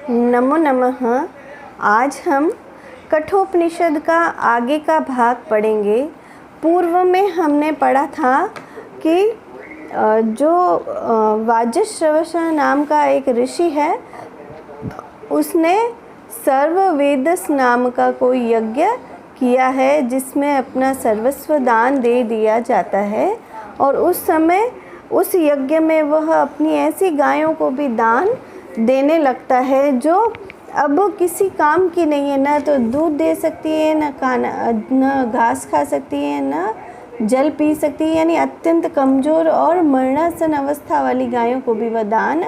नमो नमः। आज हम कठोपनिषद का आगे का भाग पढ़ेंगे। पूर्व में हमने पढ़ा था कि जो वाजश्रवस नाम का एक ऋषि है, उसने सर्ववेदस नाम का कोई यज्ञ किया है जिसमें अपना सर्वस्व दान दे दिया जाता है। और उस समय उस यज्ञ में वह अपनी ऐसी गायों को भी दान देने लगता है जो अब किसी काम की नहीं है, ना तो दूध दे सकती है, न घास खा सकती है, न जल पी सकती है। यानी अत्यंत कमज़ोर और मरणासन अवस्था वाली गायों को भी वह दान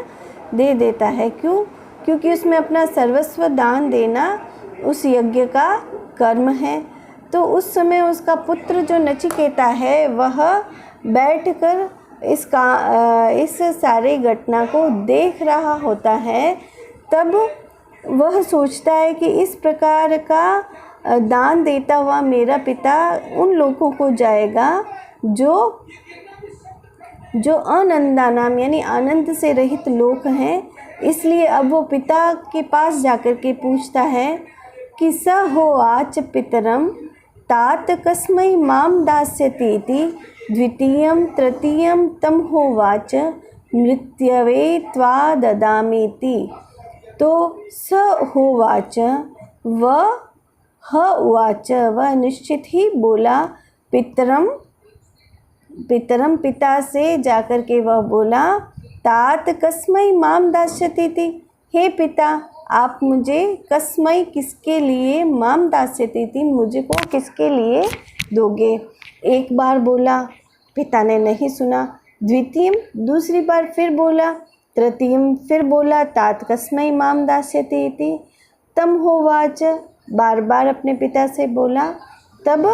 दे देता है। क्यों? क्योंकि उसमें अपना सर्वस्व दान देना उस यज्ञ का कर्म है। तो उस समय उसका पुत्र जो नचिकेता है वह बैठकर इस सारी घटना को देख रहा होता है। तब वह सोचता है कि इस प्रकार का दान देता हुआ मेरा पिता उन लोगों को जाएगा जो अनंदा नाम यानी आनंद से रहित लोग हैं। इसलिए अब वो पिता के पास जाकर के पूछता है कि स होवाच पितरम तात कस्मै माम दास्यतीति द्वितीयं तृतीयं तम होवाच मृत्यवे त्वा ददामीति। तो स होवाच उवाच वह निश्चित ही बोला, पितरम पिता से जाकर के वह बोला, तात कस्मै माम दास्यतीति, हे पिता आप मुझे कस्मै किसके लिए, माम दास्यतीति मुझे को किसके लिए दोगे। एक बार बोला, पिता ने नहीं सुना। द्वितीयम दूसरी बार फिर बोला। तृतीयम फिर बोला, तात कस्मै माम दास्यतीति। तम होवाच बार बार अपने पिता से बोला। तब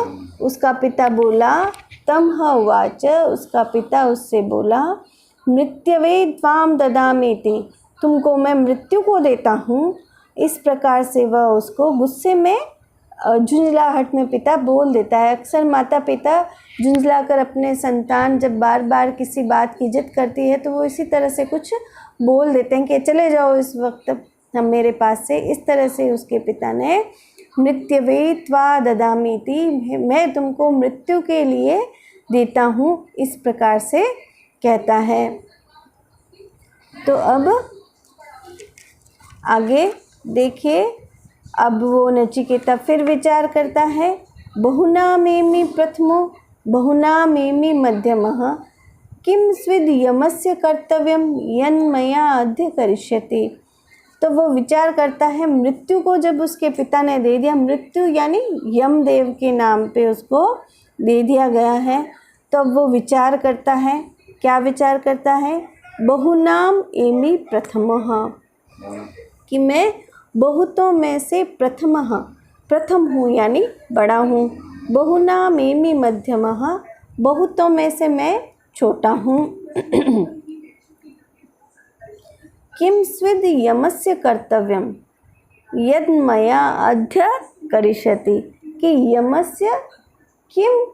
उसका पिता बोला, तम होवाच उसका पिता उससे बोला, मृत्यवे त्वाम ददामीति, तुमको मैं मृत्यु को देता हूँ। इस प्रकार से वह उसको गुस्से में झुंझलाहट में पिता बोल देता है। अक्सर माता पिता झुंझलाकर अपने संतान जब बार बार किसी बात की जिद करती है तो वो इसी तरह से कुछ बोल देते हैं कि चले जाओ इस वक्त हम मेरे पास से। इस तरह से उसके पिता ने मृत्यवे त्वा ददामीति, मैं तुमको मृत्यु के लिए देता हूँ, इस प्रकार से कहता है। तो अब आगे देखिए, अब वो नचिकेता फिर विचार करता है। बहुनामेमि प्रथमो बहुनामेमि मध्यमः किम स्विद यमस्य कर्तव्यम यन्मया अद्य करिष्यति। तो वो विचार करता है, मृत्यु को जब उसके पिता ने दे दिया, मृत्यु यानी यमदेव के नाम पे उसको दे दिया गया है। तो अब वो विचार करता है। क्या विचार करता है? बहुनाम एमि प्रथमः, कि मैं बहुतों में से प्रथम हूँ यानी बड़ा हूँ। बहुनाम एमि मध्यमः, बहुतों में से मैं छोटा हूँ। किम स्विद यमस्य कर्तव्यम यद मया अद्य करिष्यति, कि यमस्य किम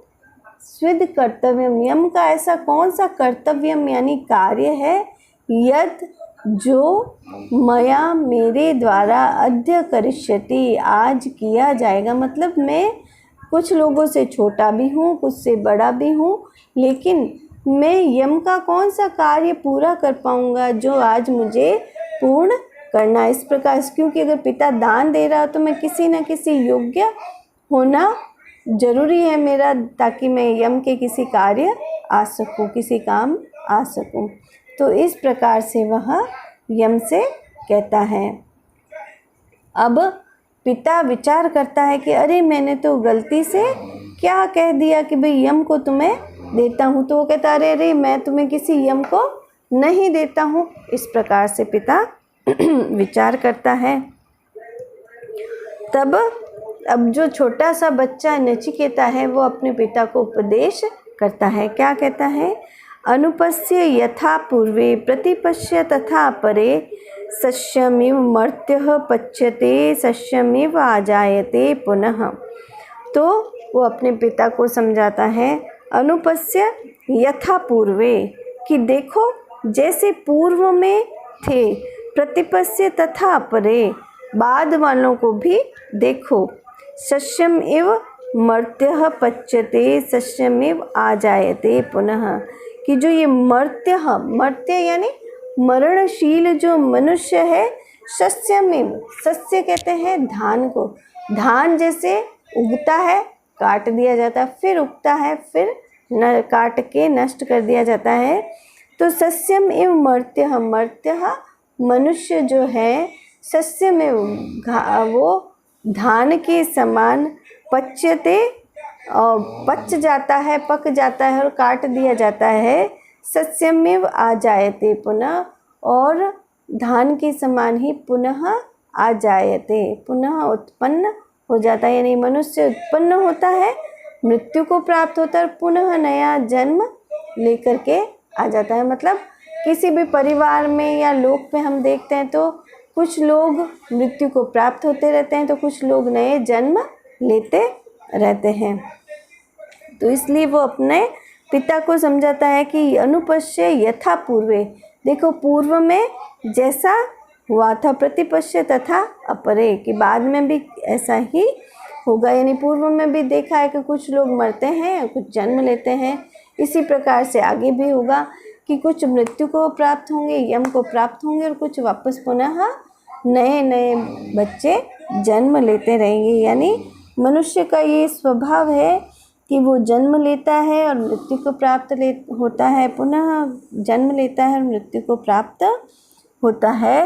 स्विद कर्तव्यम, यम का ऐसा कौन सा कर्तव्यम यानी कार्य है, यद जो मया मेरे द्वारा अद्य करिष्यति आज किया जाएगा। मतलब मैं कुछ लोगों से छोटा भी हूँ, कुछ से बड़ा भी हूँ, लेकिन मैं यम का कौन सा कार्य पूरा कर पाऊँगा जो आज मुझे पूर्ण करना। इस प्रकार, क्योंकि अगर पिता दान दे रहा तो मैं किसी न किसी योग्य होना जरूरी है मेरा, ताकि मैं यम के किसी कार्य आ सकूं, किसी काम आ सकूं। तो इस प्रकार से वह यम से कहता है। अब पिता विचार करता है कि अरे मैंने तो गलती से क्या कह दिया कि भाई यम को तुम्हें देता हूँ। तो वो कहता, अरे मैं तुम्हें किसी यम को नहीं देता हूँ। इस प्रकार से पिता विचार करता है। तब अब जो छोटा सा बच्चा नचिकेता है वो अपने पिता को उपदेश करता है। क्या कहता है? अनुपस्य यथा पूर्वे प्रतिपश्य तथा परे सस्यमिव मर्त्यः पच्यते सस्यमिव आजायते पुनः। तो वो अपने पिता को समझाता है, अनुपस्य यथा पूर्वे, कि देखो जैसे पूर्व में थे प्रतिपस्य तथा अपरे, बाद वालों को भी देखो। सस्यम इव मर्त्यः पच्यते सस्यमिव आजायते पुनः, कि जो ये मर्त्य यानी मरणशील जो मनुष्य है, सस्यमिव, सस्य कहते हैं धान को, धान जैसे उगता है काट दिया जाता है, फिर उगता है, फिर काट के नष्ट कर दिया जाता है। तो सस्यम एव मर्त्यः, मर्त्यः मनुष्य जो है, सस्यमेव वो धान के समान, पच्यते पच जाता है, पक जाता है और काट दिया जाता है। सस्यमेव आ जायते पुनः, और धान के समान ही पुनः आ जायते, पुनः उत्पन्न हो जाता है, यानी मनुष्य उत्पन्न होता है, मृत्यु को प्राप्त होता है और पुनः नया जन्म लेकर के आ जाता है। मतलब किसी भी परिवार में या लोक में हम देखते हैं तो कुछ लोग मृत्यु को प्राप्त होते रहते हैं, तो कुछ लोग नए जन्म लेते रहते हैं। तो इसलिए वो अपने पिता को समझाता है कि अनुपश्य यथा पूर्वे, देखो पूर्व में जैसा हुआ था, प्रतिपश्य तथा अपरे, कि बाद में भी ऐसा ही होगा, यानी पूर्व में भी देखा है कि कुछ लोग मरते हैं, कुछ जन्म लेते हैं, इसी प्रकार से आगे भी होगा कि कुछ मृत्यु को प्राप्त होंगे, यम को प्राप्त होंगे, और कुछ वापस पुनः नए नए बच्चे जन्म लेते रहेंगे। यानी मनुष्य का ये स्वभाव है कि वो जन्म लेता है और मृत्यु को प्राप्त होता है, पुनः जन्म लेता है और मृत्यु को प्राप्त होता है।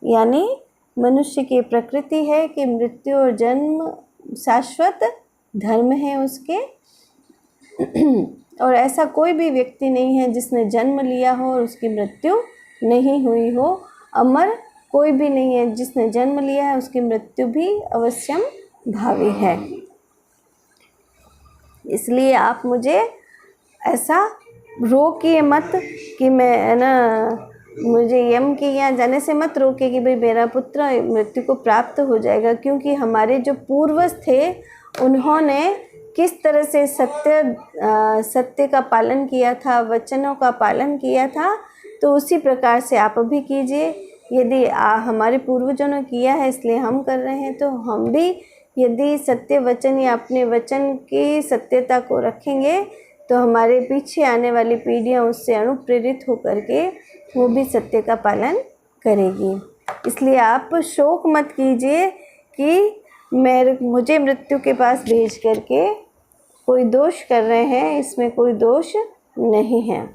यानी मनुष्य की प्रकृति है कि मृत्यु और जन्म शाश्वत धर्म है उसके। और ऐसा कोई भी व्यक्ति नहीं है जिसने जन्म लिया हो और उसकी मृत्यु नहीं हुई हो। अमर कोई भी नहीं है जिसने जन्म लिया है, उसकी मृत्यु भी अवश्यम भावी है। इसलिए आप मुझे ऐसा रोकिए मत कि मैं ना, मुझे यम के यहाँ जाने से मत रोके कि भाई मेरा पुत्र मृत्यु को प्राप्त हो जाएगा, क्योंकि हमारे जो पूर्वज थे उन्होंने किस तरह से सत्य का पालन किया था, वचनों का पालन किया था, तो उसी प्रकार से आप भी कीजिए। यदि हमारे पूर्वजों ने किया है इसलिए हम कर रहे हैं, तो हम भी यदि सत्य वचन या अपने वचन की सत्यता को रखेंगे तो हमारे पीछे आने वाली पीढ़ियां उससे अनुप्रेरित होकर के वो भी सत्य का पालन करेगी। इसलिए आप शोक मत कीजिए कि मुझे मृत्यु के पास भेज करके कोई दोष कर रहे हैं, इसमें कोई दोष नहीं है।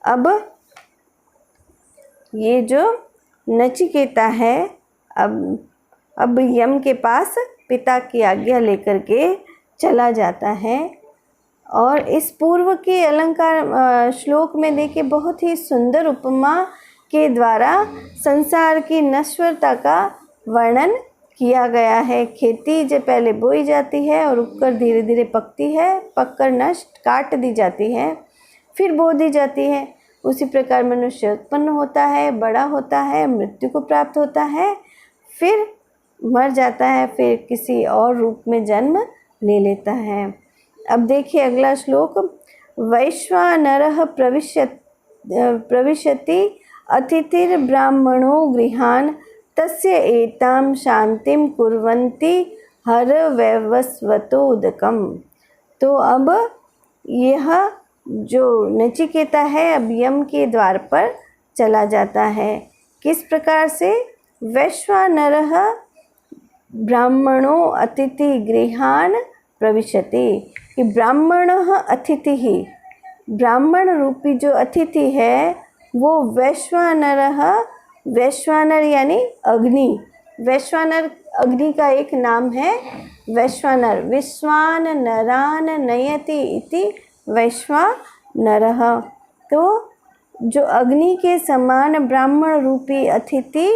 अब ये जो नचिकेता है अब यम के पास पिता की आज्ञा लेकर के चला जाता है। और इस पूर्व के अलंकार श्लोक में देखिए बहुत ही सुंदर उपमा के द्वारा संसार की नश्वरता का वर्णन किया गया है। खेती जो पहले बोई जाती है और उगकर धीरे धीरे पकती है, पककर नष्ट काट दी जाती है, फिर बो दी जाती है। उसी प्रकार मनुष्य उत्पन्न होता है, बड़ा होता है, मृत्यु को प्राप्त होता है, फिर मर जाता है, फिर किसी और रूप में जन्म ले लेता है। अब देखिए अगला श्लोक, वैश्वानरः प्रविशति अतिथिर्ब्राह्मणो गृहान् तस्य एतां शांतिं कुर्वन्ति हर वैवस्वतोदकम्। तो अब यह जो नचिकेता है अब यम के द्वार पर चला जाता है। किस प्रकार से? वैश्वानरः ब्राह्मणो अतिथि गृहान् प्रविशति, कि ब्राह्मणः अतिथिः, ब्राह्मण रूपी जो अतिथि है वो वैश्वानरः, वैश्वानर यानी अग्नि, वैश्वानर अग्नि का एक नाम है वैश्वानर। विश्वान नरान नयति इति वैश्वानरः। तो जो अग्नि के समान ब्राह्मण रूपी अतिथि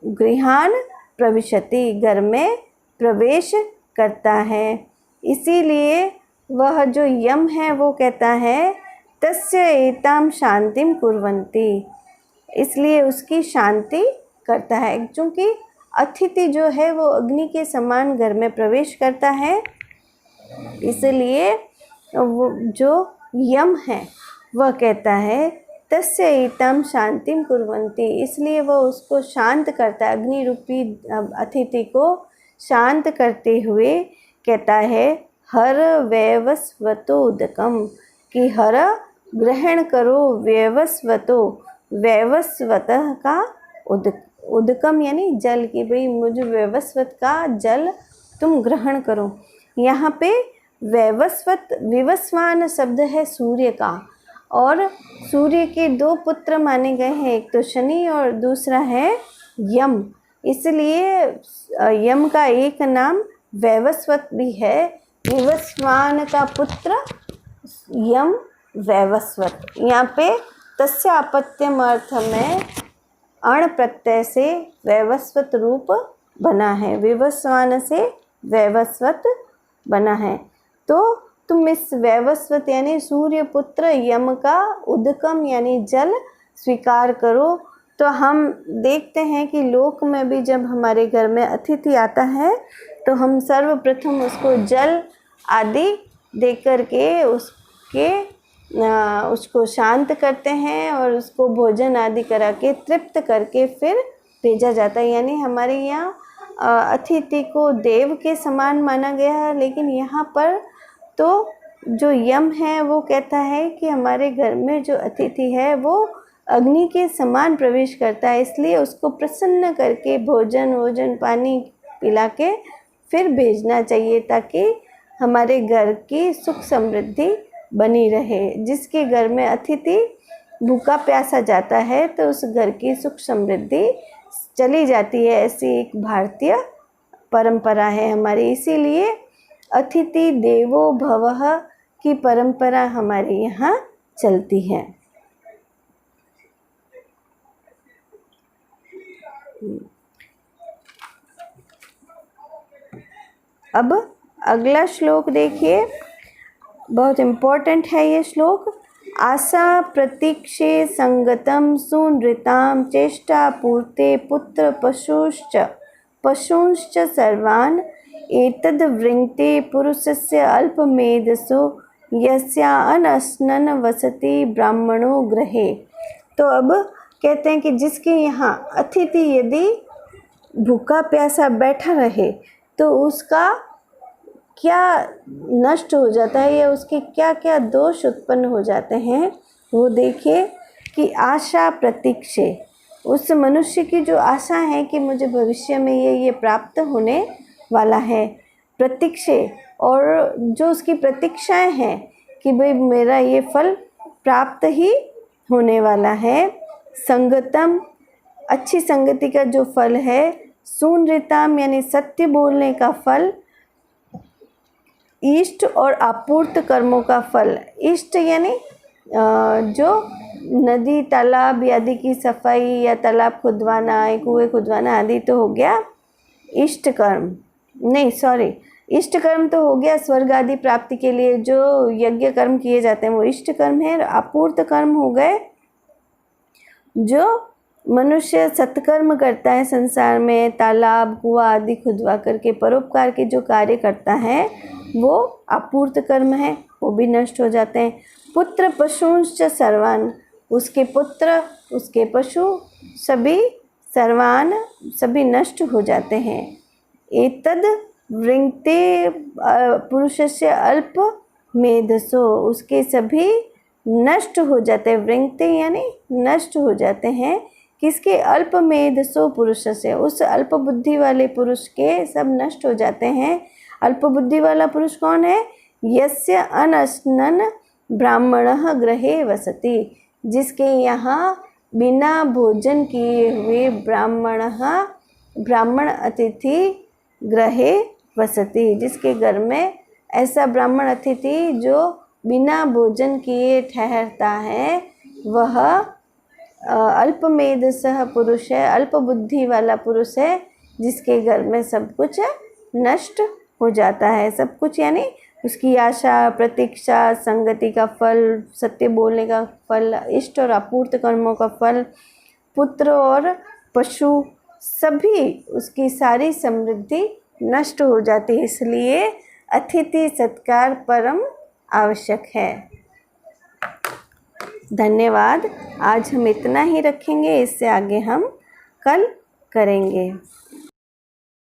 गृहान प्रविशति, घर में प्रवेश करता है। इसीलिए वह जो यम है वो कहता है तस्य एताम शांतिम कुर्वन्ति, इसलिए उसकी शांति करता है। क्योंकि अतिथि जो है वो अग्नि के समान घर में प्रवेश करता है, इसलिए वो जो यम है वह कहता है तस्य एतां शांतिम कुर्वन्ति, इसलिए वह उसको शांत करता है, अग्नि रूपी अतिथि को शांत करते हुए कहता है हर वैवस्वतो उदकम, कि हर ग्रहण करो वैवस्वतो, वैवस्वतः का उदकम यानी जल, कि भाई मुझे वैवस्वत का जल तुम ग्रहण करो। यहाँ पे वैवस्वत विवस्वान शब्द है सूर्य का, और सूर्य के दो पुत्र माने गए हैं, एक तो शनि और दूसरा है यम, इसलिए यम का एक नाम वैवस्वत भी है। विवस्वान का पुत्र यम वैवस्वत। यहाँ पे तस्य अपत्यम अर्थ में अण प्रत्यय से वैवस्वत रूप बना है, विवस्वान से वैवस्वत बना है। तो तुम इस वैवस्वत यानी सूर्य पुत्र यम का उदकम यानी जल स्वीकार करो। तो हम देखते हैं कि लोक में भी जब हमारे घर में अतिथि आता है तो हम सर्वप्रथम उसको जल आदि दे करके उसको शांत करते हैं और उसको भोजन आदि करा के तृप्त करके फिर भेजा जाता है। यानी हमारे यहाँ अतिथि को देव के समान माना गया है, लेकिन यहाँ पर तो जो यम है वो कहता है कि हमारे घर में जो अतिथि है वो अग्नि के समान प्रवेश करता है, इसलिए उसको प्रसन्न करके भोजन पानी पिला के फिर भेजना चाहिए, ताकि हमारे घर की सुख समृद्धि बनी रहे। जिसके घर में अतिथि भूखा प्यासा जाता है तो उस घर की सुख समृद्धि चली जाती है, ऐसी एक भारतीय परंपरा है हमारी। इसीलिए अतिथि देवो भवः की परंपरा हमारे यहाँ चलती है। अब अगला श्लोक देखिए, बहुत इम्पोर्टेंट है ये श्लोक। आशा प्रतीक्षे संगतम सुनृताम चेष्टा पूर्ते पुत्र पशुश्च सर्वान् एतद् वृङ्क्ते पुरुषस्य अल्पमेधसो यस्या अनश्नन वसति ब्राह्मणो गृहे। तो अब कहते हैं कि जिसके यहाँ अतिथि यदि भूखा प्यासा बैठा रहे तो उसका क्या नष्ट हो जाता है या उसके क्या क्या दोष उत्पन्न हो जाते हैं, वो देखिए कि आशा प्रतीक्षे, उस मनुष्य की जो आशा है कि मुझे भविष्य में ये प्राप्त होने वाला है, प्रतीक्षे, और जो उसकी प्रतीक्षाएं हैं कि भाई मेरा ये फल प्राप्त ही होने वाला है। संगतम, अच्छी संगति का जो फल है, सुनृताम यानी सत्य बोलने का फल, इष्ट और अपूर्त कर्मों का फल। इष्ट यानी जो नदी तालाब आदि की सफाई या तालाब खुदवाना, कुएं खुदवाना आदि तो हो गया इष्ट कर्म, इष्ट कर्म तो हो गया स्वर्ग आदि प्राप्ति के लिए जो यज्ञ कर्म किए जाते हैं वो इष्ट कर्म है। अपूर्त कर्म हो गए जो मनुष्य सत्कर्म करता है संसार में, तालाब कुआं आदि खुदवा करके परोपकार के जो कार्य करता है वो अपूर्त कर्म है, वो भी नष्ट हो जाते हैं। पुत्र पशुश्च सर्वान्, उसके पुत्र उसके पशु सभी सर्वान् सभी नष्ट हो जाते हैं। एतद् वृङ्क्ते पुरुषस्य अल्प मेधसो, उसके सभी नष्ट हो जाते हैं। वृङ्क्ते यानी नष्ट हो जाते हैं, किसके? अल्प मेधसो पुरुष से, उस अल्प बुद्धि वाले पुरुष के सब नष्ट हो जाते हैं। अल्प बुद्धि वाला पुरुष कौन है? यस्य अनश्नन ब्राह्मणः गृहे वसति, जिसके यहाँ बिना भोजन किए हुए ब्राह्मण अतिथि गृहे वसति, जिसके घर में ऐसा ब्राह्मण अतिथि जो बिना भोजन किए ठहरता है वह अल्पमेधसः पुरुष है, अल्प बुद्धि वाला पुरुष है, जिसके घर में सब कुछ नष्ट हो जाता है। सब कुछ यानी उसकी आशा प्रतीक्षा, संगति का फल, सत्य बोलने का फल, इष्ट और अपूर्त कर्मों का फल, पुत्र और पशु, सभी उसकी सारी समृद्धि नष्ट हो जाती है। इसलिए अतिथि सत्कार परम आवश्यक है। धन्यवाद। आज हम इतना ही रखेंगे, इससे आगे हम कल करेंगे।